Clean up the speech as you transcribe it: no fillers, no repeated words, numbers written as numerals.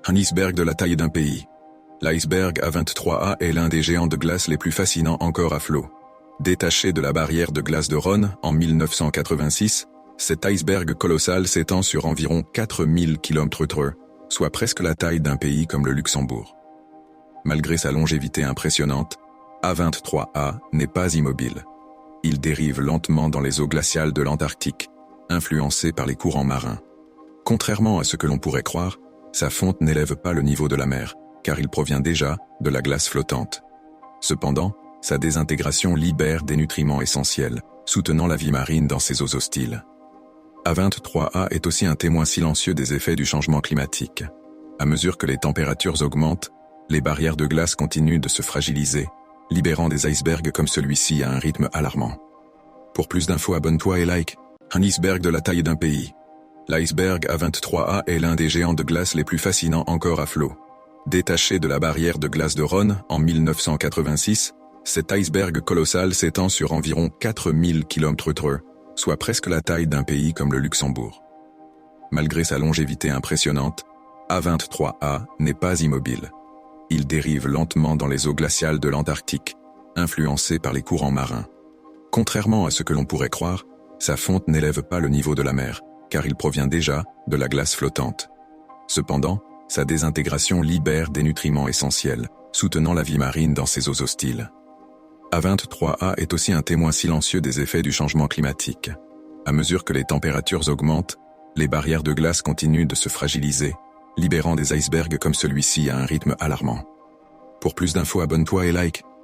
Un iceberg de la taille d'un pays. L'iceberg A23A est l'un des géants de glace les plus fascinants encore à flot. Détaché de la barrière de glace de Ronne en 1986, cet iceberg colossal s'étend sur environ 4000 km, soit presque la taille d'un pays comme le Luxembourg. Malgré sa longévité impressionnante, A23A n'est pas immobile. Il dérive lentement dans les eaux glaciales de l'Antarctique, influencé par les courants marins. Contrairement à ce que l'on pourrait croire, sa fonte n'élève pas le niveau de la mer, car il provient déjà de la glace flottante. Cependant, sa désintégration libère des nutriments essentiels, soutenant la vie marine dans ces eaux hostiles. A23A est aussi un témoin silencieux des effets du changement climatique. À mesure que les températures augmentent, les barrières de glace continuent de se fragiliser, libérant des icebergs comme celui-ci à un rythme alarmant. Pour plus d'infos, abonne-toi et like. Un iceberg de la taille d'un pays. L'iceberg A23A est l'un des géants de glace les plus fascinants encore à flot. Détaché de la barrière de glace de Ronne en 1986, cet iceberg colossal s'étend sur environ 4000 km, soit presque la taille d'un pays comme le Luxembourg. Malgré sa longévité impressionnante, A23A n'est pas immobile. Il dérive lentement dans les eaux glaciales de l'Antarctique, influencé par les courants marins. Contrairement à ce que l'on pourrait croire, sa fonte n'élève pas le niveau de la mer, car il provient déjà de la glace flottante. Cependant, sa désintégration libère des nutriments essentiels, soutenant la vie marine dans ces eaux hostiles. A23A est aussi un témoin silencieux des effets du changement climatique. À mesure que les températures augmentent, les barrières de glace continuent de se fragiliser, libérant des icebergs comme celui-ci à un rythme alarmant. Pour plus d'infos, abonne-toi et like.